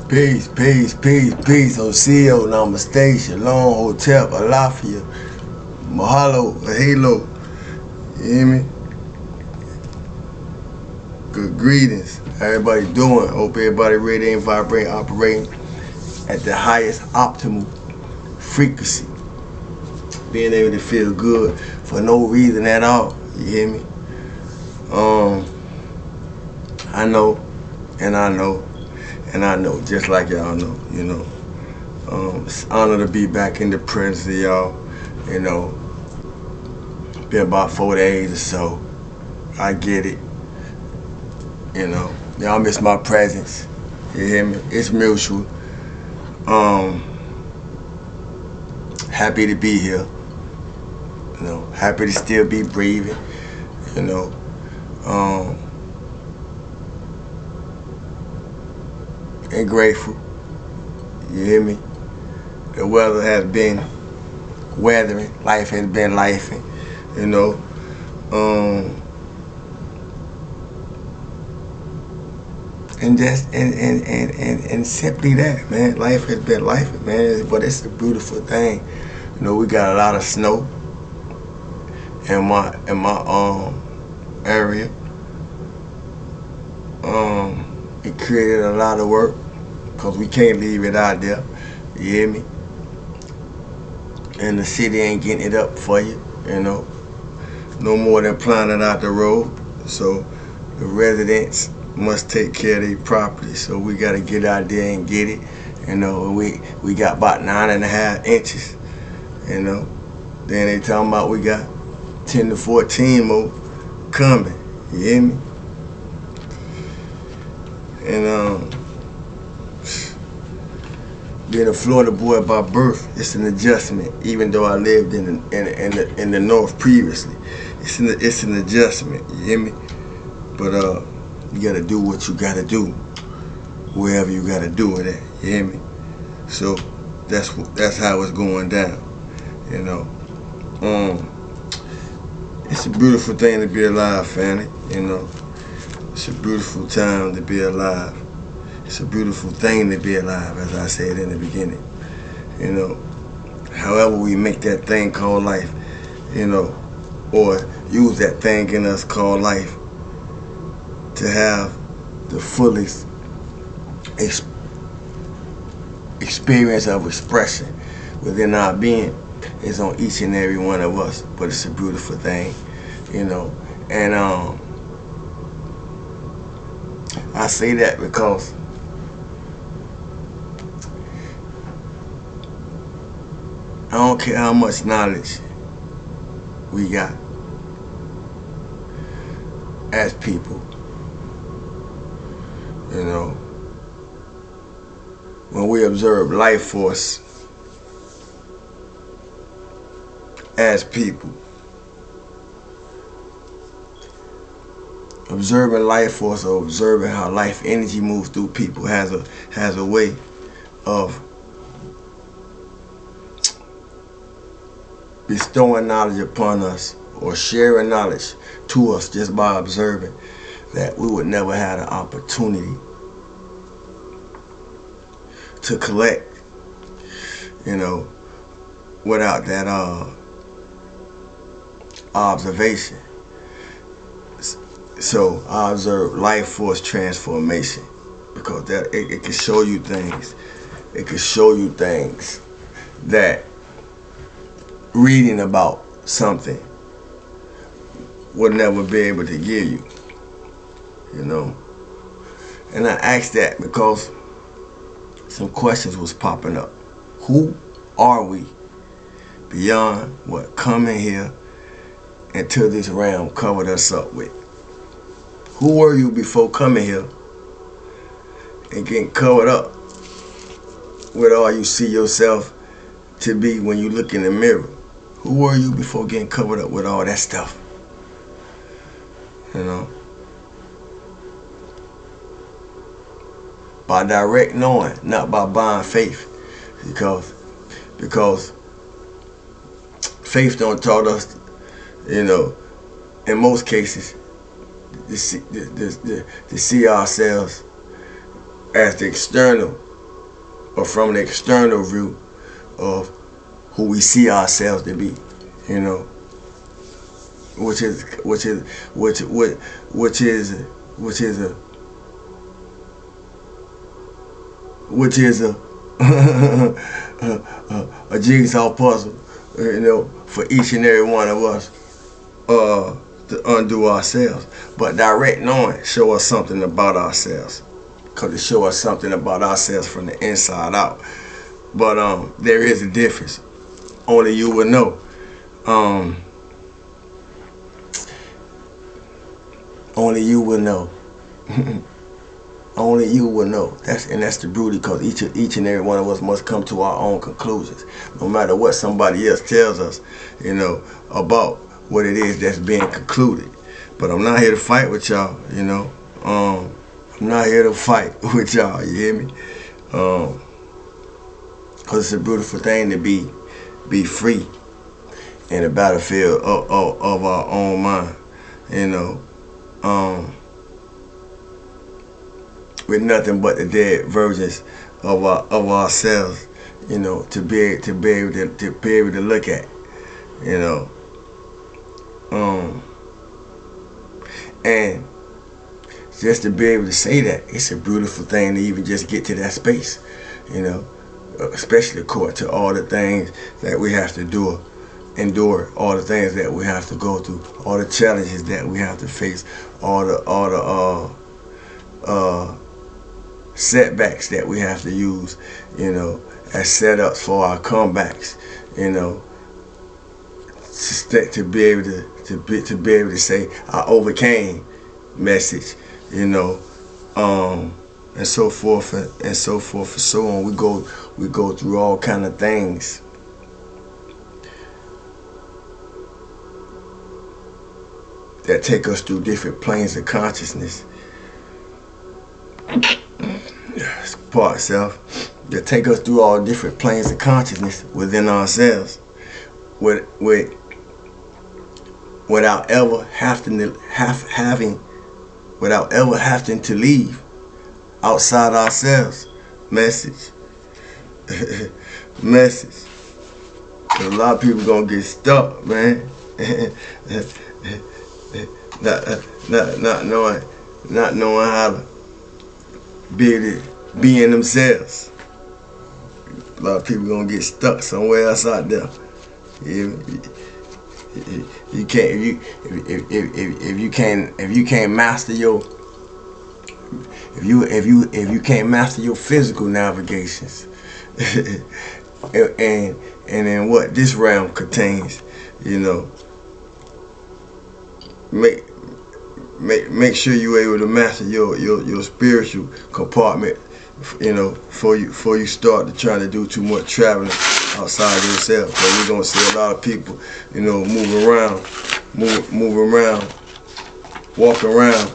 Peace, peace, peace, peace. Oseo, Namaste, Shalom, Hotep, Alafia, Mahalo, Halo. You hear me? Good greetings. How everybody doing? Hope everybody ready and vibrating, operating at the highest optimal frequency. Being able to feel good for no reason at all. You hear me? I know, and I know, and I know, just like y'all know, you know. It's an honor to be back in the presence of y'all, you know. Been about 4 days or so. I get it, you know. Y'all miss my presence, you hear me? It's mutual. Happy to be here, you know. Happy to still be breathing, you know. And grateful, you hear me? The weather has been weathering, life has been lifing, you know. And just and simply that, man. Life has been lifing, man. But it's a beautiful thing. You know, we got a lot of snow in my area. It created a lot of work because we can't leave it out there. You hear me? And the city ain't getting it up for you, you know. No more than plowing it out the road. So the residents must take care of their property. So we got to get out there and get it. You know, we got about 9.5 inches, you know. Then they talking about we got 10 to 14 more coming. You hear me? And being a Florida boy by birth, it's an adjustment. Even though I lived in the north previously, it's an adjustment. You hear me? But you gotta do what you gotta do, wherever you gotta do it at. You hear me? So that's how it's going down. You know. It's a beautiful thing to be alive, family. You know. It's a beautiful time to be alive. It's a beautiful thing to be alive, as I said in the beginning. You know, however we make that thing called life, you know, or use that thing in us called life to have the fullest experience of expression within our being is on each and every one of us. But it's a beautiful thing, you know. And I say that because I don't care how much knowledge we got as people, you know, when we observe life force as people, observing life force or observing how life energy moves through people has a way of bestowing knowledge upon us or sharing knowledge to us just by observing that we would never have the opportunity to collect, you know, without that observation. So I observe life force transformation because that it can show you things. It can show you things that reading about something would never be able to give you, you know. And I asked that because some questions was popping up. Who are we beyond what coming here into this realm covered us up with? Who were you before coming here and getting covered up with all you see yourself to be when you look in the mirror? Who were you before getting covered up with all that stuff? You know? By direct knowing, not by buying faith. Because faith don't taught us, you know, in most cases, to see ourselves as the external or from the external view of who we see ourselves to be, you know, which is a jigsaw puzzle, you know, for each and every one of us to undo ourselves. But direct knowing show us something about ourselves, because it show us something about ourselves from the inside out. But there is a difference. Only you will know. Only you will know. Only you will know. That's the beauty, because each and every one of us must come to our own conclusions, no matter what somebody else tells us, you know, about what it is that's being concluded. But I'm not here to fight with y'all, you know. I'm not here to fight with y'all. You hear me? Because it's a beautiful thing to be free in the battlefield of our own mind, you know. With nothing but the dead versions of ourselves, you know, to be able to look at, you know, and just to be able to say that, it's a beautiful thing to even just get to that space, you know, especially according to all the things that we have to endure, all the things that we have to go through, all the challenges that we have to face, all the setbacks that we have to use, you know, as setups for our comebacks, you know, to be able to say I overcame message, you know, and so forth and so forth and so on. We go through all kind of things that take us through different planes of consciousness. Part self, that take us through all different planes of consciousness within ourselves, without ever having to leave outside ourselves. Message. Message. A lot of people gonna get stuck, man. not knowing how to be in themselves. A lot of people gonna get stuck somewhere else out there. You can't if you can't master your physical navigations, and then what this realm contains, you know, make sure you're able to master your spiritual compartment, you know, before you start to try to do too much traveling outside yourself. Because we're gonna see a lot of people, you know, move around, walk around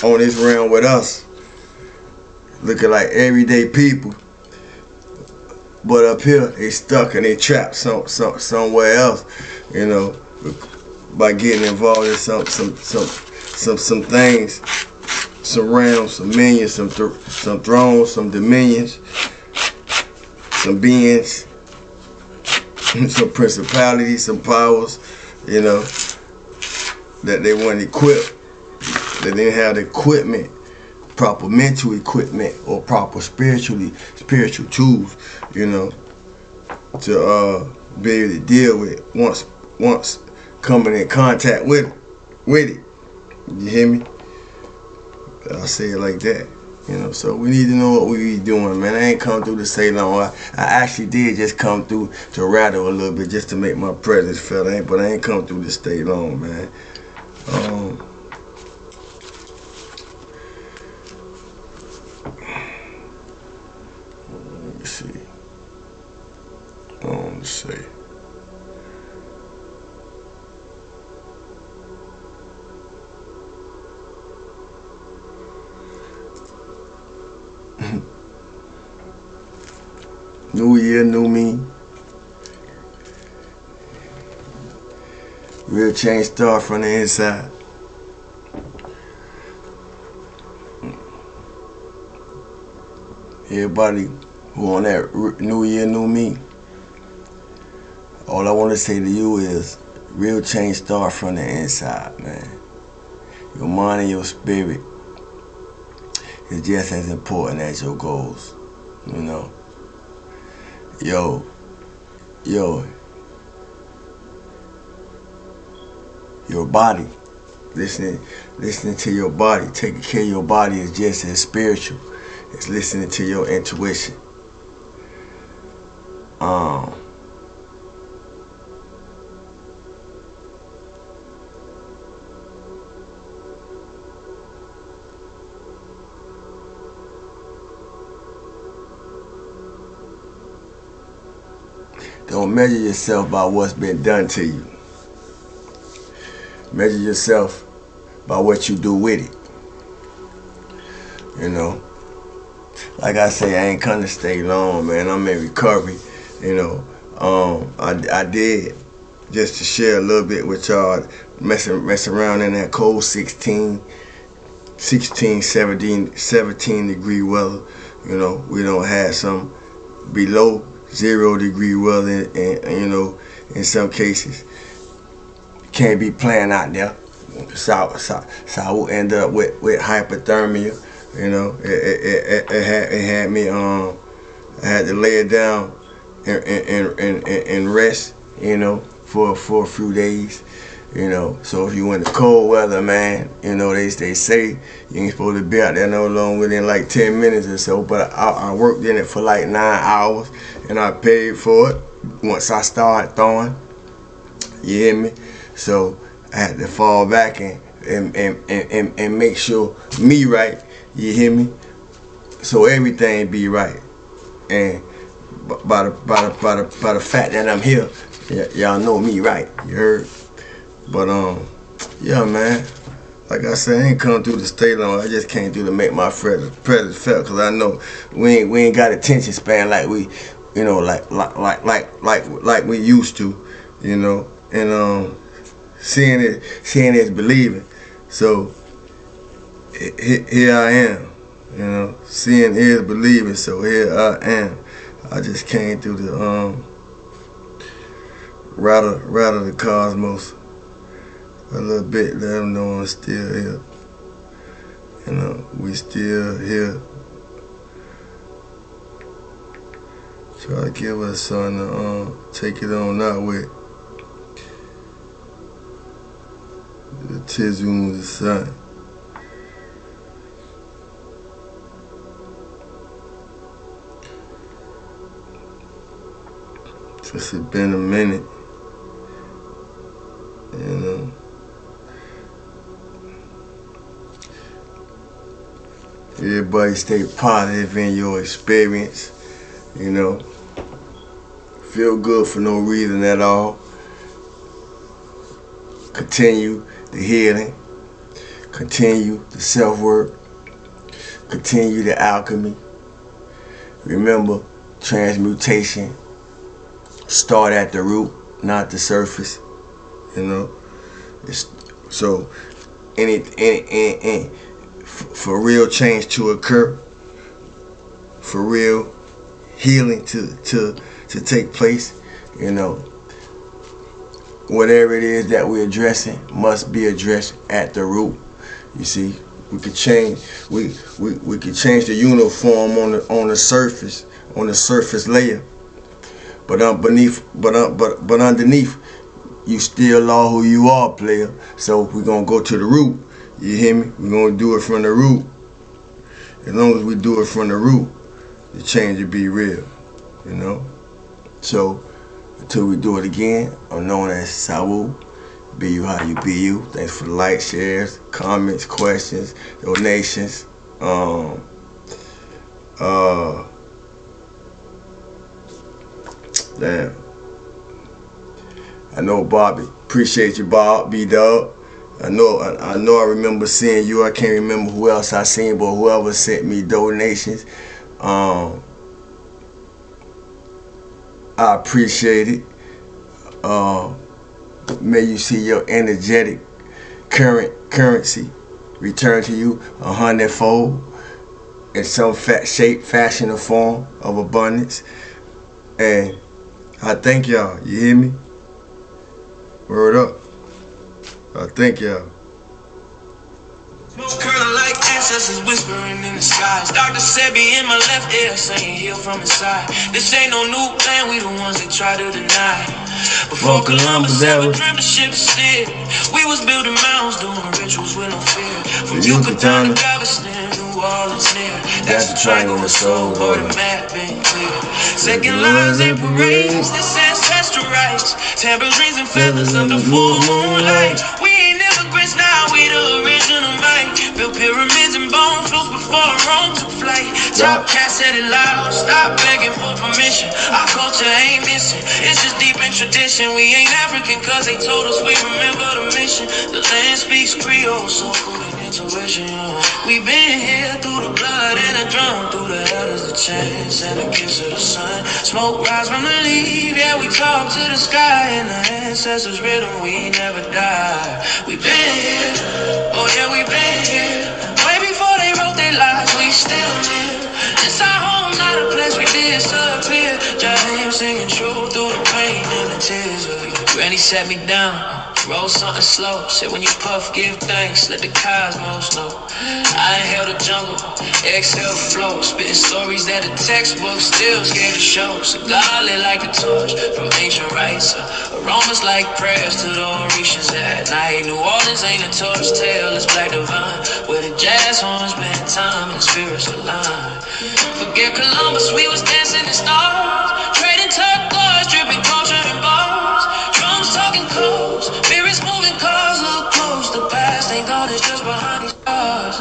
on this realm with us, looking like everyday people, but up here they stuck and they trapped somewhere else, you know, by getting involved in some things, some realms, some minions, some thrones, some dominions, some beings, some principalities, some powers, you know, that they weren't equipped, that they didn't have the equipment, proper mental equipment or proper spiritual tools, you know, to be able to deal with once coming in contact with it. You hear me? I'll say it like that. You know, so we need to know what we be doing, man. I ain't come through to say no. I actually did just come through to rattle a little bit just to make my presence felt, but I ain't come through to stay long, man. Let me see. Let's see. New year, new me. Real change start from the inside. Everybody who on that New Year, New Me, all I want to say to you is real change starts from the inside, man. Your mind and your spirit is just as important as your goals, you know. Yo, your body, listening to your body, taking care of your body is just as spiritual as listening to your intuition. Don't measure yourself by what's been done to you. Measure yourself by what you do with it. You know, like I say, I ain't come to stay long, man. I'm in recovery. You know, I did, just to share a little bit with y'all, mess around in that cold 17 degree weather. You know, we don't have some below 0 degree weather, and you know, in some cases, can't be playing out there. So I will end up with hypothermia. You know, it had me. I had to lay it down and rest. You know, for a few days. You know, so if you in the cold weather, man, you know, they say you ain't supposed to be out there no longer within like 10 minutes or so. But I worked in it for like 9 hours, and I paid for it once I started thawing. You hear me? So I had to fall back and make sure me right. You hear me? So everything be right. And by the fact that I'm here, y'all know me right. You heard? But yeah, man. Like I said, I ain't come through to stay long. I just came through to make my presence felt, cause I know we ain't got attention span like we, you know, like we used to, you know. And seeing is believing. So here I am, you know. Seeing is believing. So here I am. I just came through the rattle the cosmos a little bit, let them know I'm still here. You know, we still here. Try to give us something to take it on out with. The Tizum of the sun. Just it's been a minute. You know. Everybody stay positive in your experience, you know. Feel good for no reason at all. Continue the healing. Continue the self-work. Continue the alchemy. Remember, transmutation start at the root, not the surface. You know. So for real change to occur, for real healing to take place, you know, whatever it is that we're addressing must be addressed at the root. You see, we could change we could change the uniform on the surface layer, but underneath you still are who you are, player. So we're gonna go to the root. You hear me? We're gonna do it from the root. As long as we do it from the root, the change will be real, you know? So, until we do it again, I'm known as Sawu. Be you how you be you. Thanks for the likes, shares, comments, questions, donations. Damn. I know Bobby. Appreciate you, Bob, B-Dub. I know I remember seeing you. I can't remember who else I seen, but whoever sent me donations, I appreciate it. May you see your energetic currency return to you 100-fold in some shape, fashion, or form of abundance. And I thank y'all. You hear me? Word up. I thank y'all. Smoke curling like ancestors whispering in the skies. Dr. said be in my left ear saying heal from inside. This ain't no new plan, we the ones they try to deny. Before Columbus ever dreamt the ship steered, we was building mounds, doing rituals with no fear. From Yucatan to Galveston, New Orleans near. That's the triangle of soul, or the map ain't clear. Second lines and parades, this ancestral rights. Tambourines and feathers of the full moonlight. We ain't immigrants now, we the original might. Built pyramids and bone floats before Rome took flight. Top cat said it loud, stop begging for permission. Our culture ain't missing, it's just deep in tradition. We ain't African cause they told us we remember the mission. The land speaks Creole, so full of intuition. We been here through the blood and the drum, through the elders, the chants and the kiss of the sun. Smoke rise from the leaf, yeah, we talk to the sky. And the ancestors' rhythm, we never die. We been here, oh yeah, we been here. Way before they wrote their lives, we still live. This our home, not a place we disappear. Jaheim singing true through the pain and the tears. Granny sat me down, roll something slow. Said when you puff, give thanks, let the cosmos know. I inhale the jungle, exhale the flow. Spitting stories that the textbook still scared to show. Cigar lit like a torch from ancient rites. Aromas like prayers to the Orishas at night. New Orleans ain't a torch tale, it's black divine. Where the jazz horns spend time and spirits align. Forget Columbus, we was dancing in stars. Trading turquoise, dripping culture in bars. Drums talking codes, spirits moving cars. Look close, the past ain't gone, it's just behind these stars.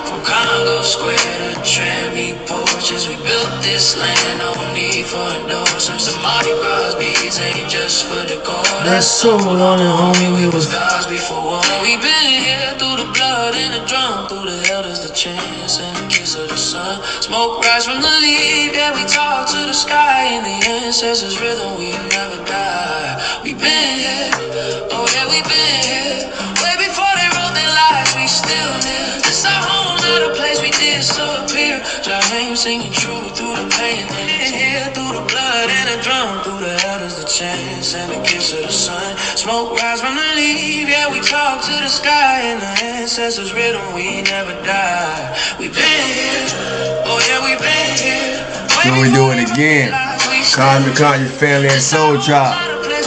From Congo Square to Trammy porches, we built this land, no need for endorsements. The Mardi Gras beats ain't just for decor. That's so on and homie, we was gods before war. We been here through the blood and the drum, through the elders, the chants and the kiss of the sun. Smoke rise from the leaf, yeah, we talk to the sky. In the ancestors' rhythm, we never die. We been here, oh yeah, we been here. Way before they wrote their lives, we still live. This our home, not a place we disappear. Jaheim singing true through the pain. Here through the blood and the drum, through the elders, the chants and the kiss of the sun. Smoke rise from the leaf, yeah, we talk to the sky. In the ancestors' rhythm, we never die. We been here, oh yeah, we been here. So we do it again. Cosmic Conscious Family and Soul Tribe.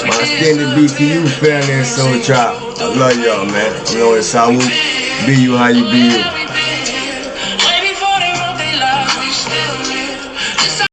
My extended BTU Family and Soul Tribe. I love y'all, man. You know it's how we be you how you be you.